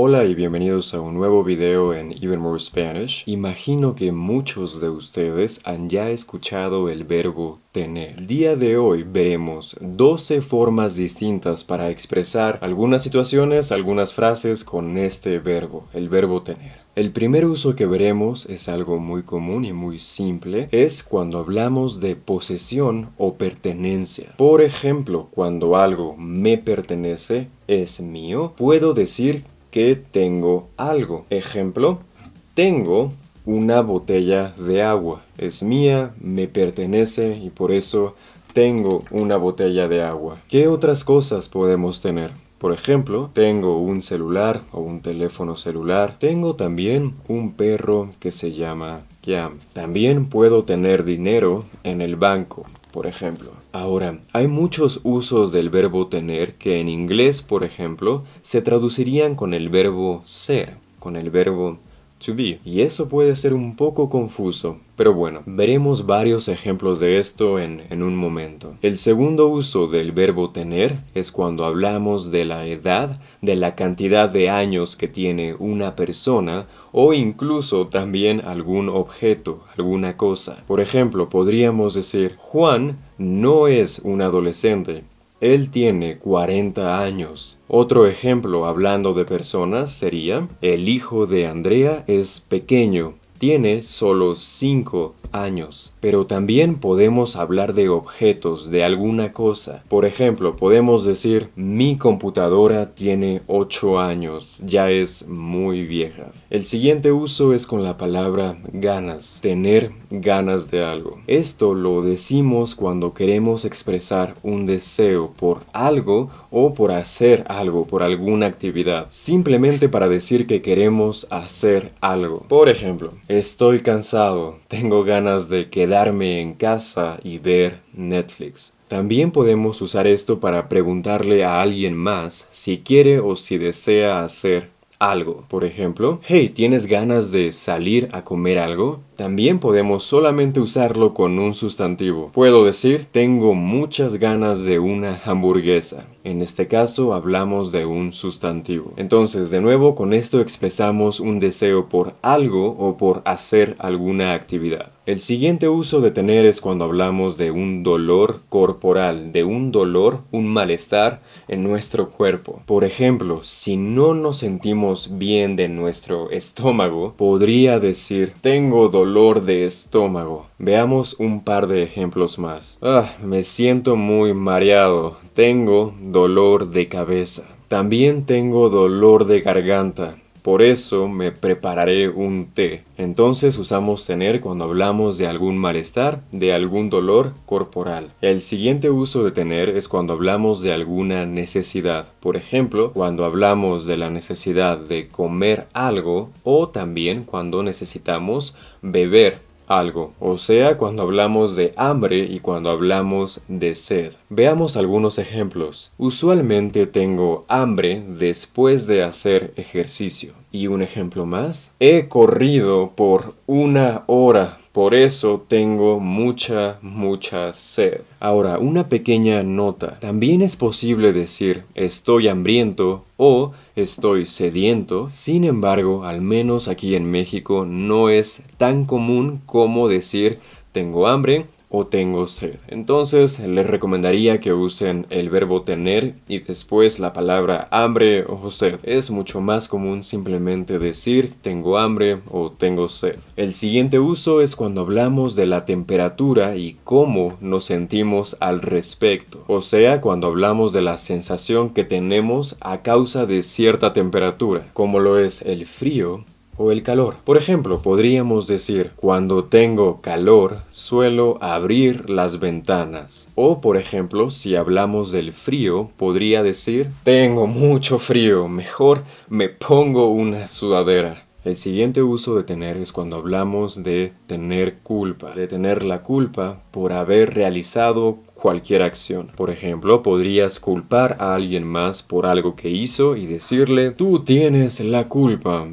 Hola y bienvenidos a un nuevo video en Even More Spanish. Imagino que muchos de ustedes han ya escuchado el verbo tener. El día de hoy veremos 12 formas distintas para expresar algunas situaciones, algunas frases con este verbo, el verbo tener. El primer uso que veremos es algo muy común y muy simple, es cuando hablamos de posesión o pertenencia. Por ejemplo, cuando algo me pertenece, es mío, puedo decir que tengo algo. Ejemplo, tengo una botella de agua. Es mía, me pertenece y por eso tengo una botella de agua. ¿Qué otras cosas podemos tener? Por ejemplo, tengo un celular o un teléfono celular. Tengo también un perro que se llama Kiam. También puedo tener dinero en el banco, por ejemplo. Ahora, hay muchos usos del verbo tener que en inglés, por ejemplo, se traducirían con el verbo ser, con el verbo to be. Y eso puede ser un poco confuso, pero bueno, veremos varios ejemplos de esto en un momento. El segundo uso del verbo tener es cuando hablamos de la edad, de la cantidad de años que tiene una persona o incluso también algún objeto, alguna cosa. Por ejemplo, podríamos decir, Juan no es un adolescente. Él tiene 40 años. Otro ejemplo hablando de personas sería, el hijo de Andrea es pequeño, tiene solo 5 años. Pero también podemos hablar de objetos, de alguna cosa. Por ejemplo, podemos decir, mi computadora tiene 8 años, ya es muy vieja. El siguiente uso es con la palabra ganas, tener ganas de algo. Esto lo decimos cuando queremos expresar un deseo por algo o por hacer algo, por alguna actividad. Simplemente para decir que queremos hacer algo. Por ejemplo, estoy cansado, tengo ganas de quedarme en casa y ver Netflix. También podemos usar esto para preguntarle a alguien más si quiere o si desea hacer algo. Por ejemplo, hey, ¿tienes ganas de salir a comer algo? También podemos solamente usarlo con un sustantivo. Puedo decir, tengo muchas ganas de una hamburguesa. En este caso hablamos de un sustantivo. Entonces, de nuevo, con esto expresamos un deseo por algo o por hacer alguna actividad. El siguiente uso de tener es cuando hablamos de un dolor corporal, de un dolor, un malestar en nuestro cuerpo. Por ejemplo, si no nos sentimos bien de nuestro estómago, podría decir, tengo dolor de estómago. Veamos un par de ejemplos más. Me siento muy mareado. Tengo dolor de cabeza. También tengo dolor de garganta. Por eso me prepararé un té. Entonces usamos tener cuando hablamos de algún malestar, de algún dolor corporal. El siguiente uso de tener es cuando hablamos de alguna necesidad. Por ejemplo, cuando hablamos de la necesidad de comer algo o también cuando necesitamos beber algo, o sea, cuando hablamos de hambre y cuando hablamos de sed. Veamos algunos ejemplos. Usualmente tengo hambre después de hacer ejercicio. Y un ejemplo más. He corrido por 1 hora. Por eso tengo mucha sed. Ahora, una pequeña nota. También es posible decir estoy hambriento o estoy sediento. Sin embargo, al menos aquí en México no es tan común como decir tengo hambre o tengo sed. Entonces les recomendaría que usen el verbo tener y después la palabra hambre o sed. Es mucho más común simplemente decir tengo hambre o tengo sed. El siguiente uso es cuando hablamos de la temperatura y cómo nos sentimos al respecto. O sea, cuando hablamos de la sensación que tenemos a causa de cierta temperatura, como lo es el frío o el calor. Por ejemplo, podríamos decir, cuando tengo calor, suelo abrir las ventanas. O, por ejemplo, si hablamos del frío, podría decir, tengo mucho frío, mejor me pongo una sudadera. El siguiente uso de tener es cuando hablamos de tener culpa, de tener la culpa por haber realizado cualquier acción. Por ejemplo, podrías culpar a alguien más por algo que hizo y decirle, tú tienes la culpa,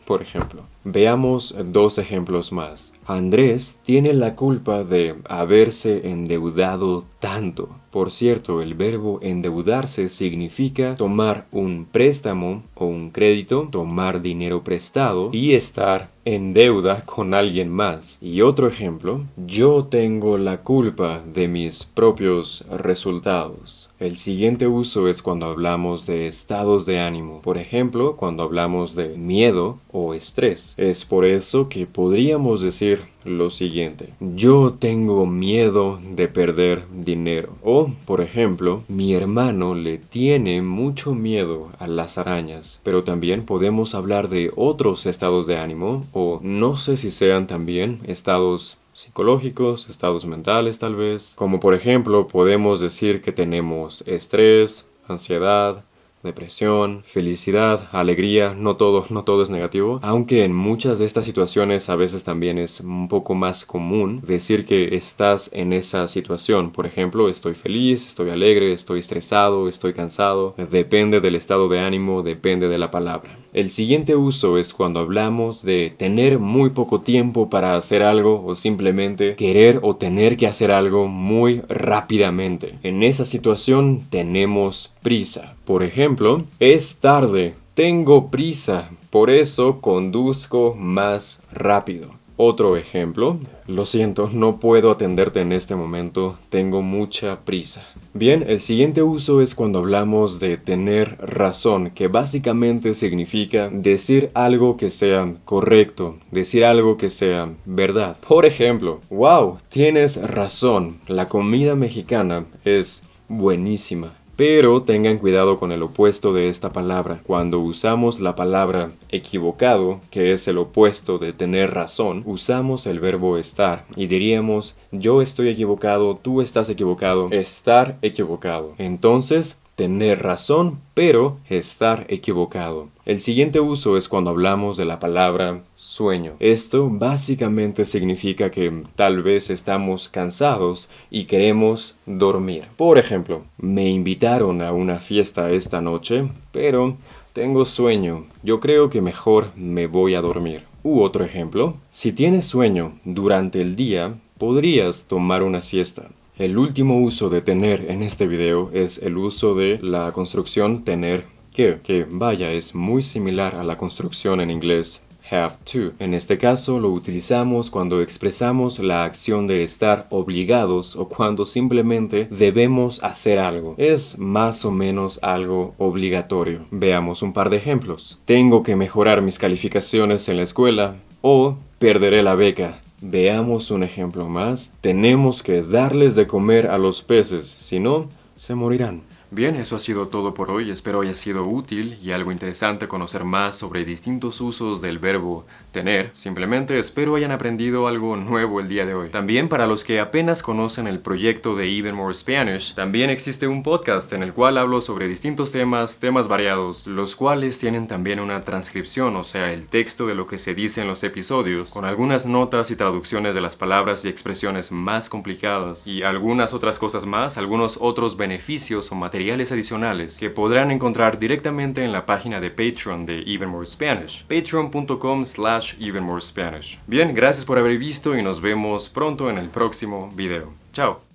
por ejemplo. Veamos 2 ejemplos más. Andrés tiene la culpa de haberse endeudado tanto. Por cierto, el verbo endeudarse significa tomar un préstamo o un crédito, tomar dinero prestado y estar en deuda con alguien más. Y otro ejemplo, yo tengo la culpa de mis propios resultados. El siguiente uso es cuando hablamos de estados de ánimo. Por ejemplo, cuando hablamos de miedo o estrés. Es por eso que podríamos decir lo siguiente: yo tengo miedo de perder dinero. O, por ejemplo, mi hermano le tiene mucho miedo a las arañas. Pero también podemos hablar de otros estados de ánimo, o no sé si sean también estados psicológicos, estados mentales tal vez. Como por ejemplo, podemos decir que tenemos estrés, ansiedad, depresión, felicidad, alegría. No todo es negativo, aunque en muchas de estas situaciones a veces también es un poco más común decir que estás en esa situación. Por ejemplo, estoy feliz, estoy alegre, estoy estresado, estoy cansado. Depende del estado de ánimo, depende de la palabra. El siguiente uso es cuando hablamos de tener muy poco tiempo para hacer algo, o simplemente querer o tener que hacer algo muy rápidamente. En esa situación tenemos prisa. Por ejemplo, es tarde, tengo prisa, por eso conduzco más rápido. Otro ejemplo, lo siento, no puedo atenderte en este momento, tengo mucha prisa. Bien, el siguiente uso es cuando hablamos de tener razón, que básicamente significa decir algo que sea correcto, decir algo que sea verdad. Por ejemplo, wow, tienes razón, la comida mexicana es buenísima. Pero tengan cuidado con el opuesto de esta palabra. Cuando usamos la palabra equivocado, que es el opuesto de tener razón, usamos el verbo estar y diríamos: yo estoy equivocado, tú estás equivocado, estar equivocado. Entonces, tener razón, pero estar equivocado. El siguiente uso es cuando hablamos de la palabra sueño. Esto básicamente significa que tal vez estamos cansados y queremos dormir. Por ejemplo, me invitaron a una fiesta esta noche, pero tengo sueño. Yo creo que mejor me voy a dormir. U otro ejemplo, si tienes sueño durante el día, podrías tomar una siesta. El último uso de tener en este video es el uso de la construcción tener que vaya, es muy similar a la construcción en inglés have to. En este caso lo utilizamos cuando expresamos la acción de estar obligados o cuando simplemente debemos hacer algo. Es más o menos algo obligatorio. Veamos un par de ejemplos. Tengo que mejorar mis calificaciones en la escuela, o perderé la beca. Veamos un ejemplo más. Tenemos que darles de comer a los peces, si no, se morirán. Bien, eso ha sido todo por hoy. Espero haya sido útil y algo interesante conocer más sobre distintos usos del verbo tener. Simplemente espero hayan aprendido algo nuevo el día de hoy. También, para los que apenas conocen el proyecto de Even More Spanish, también existe un podcast en el cual hablo sobre distintos temas variados, los cuales tienen también una transcripción, o sea, el texto de lo que se dice en los episodios, con algunas notas y traducciones de las palabras y expresiones más complicadas y algunas otras cosas más, algunos otros beneficios o materiales adicionales que podrán encontrar directamente en la página de Patreon de Even More Spanish, patreon.com/evenmorespanish. Bien, gracias por haber visto y nos vemos pronto en el próximo video. Chao.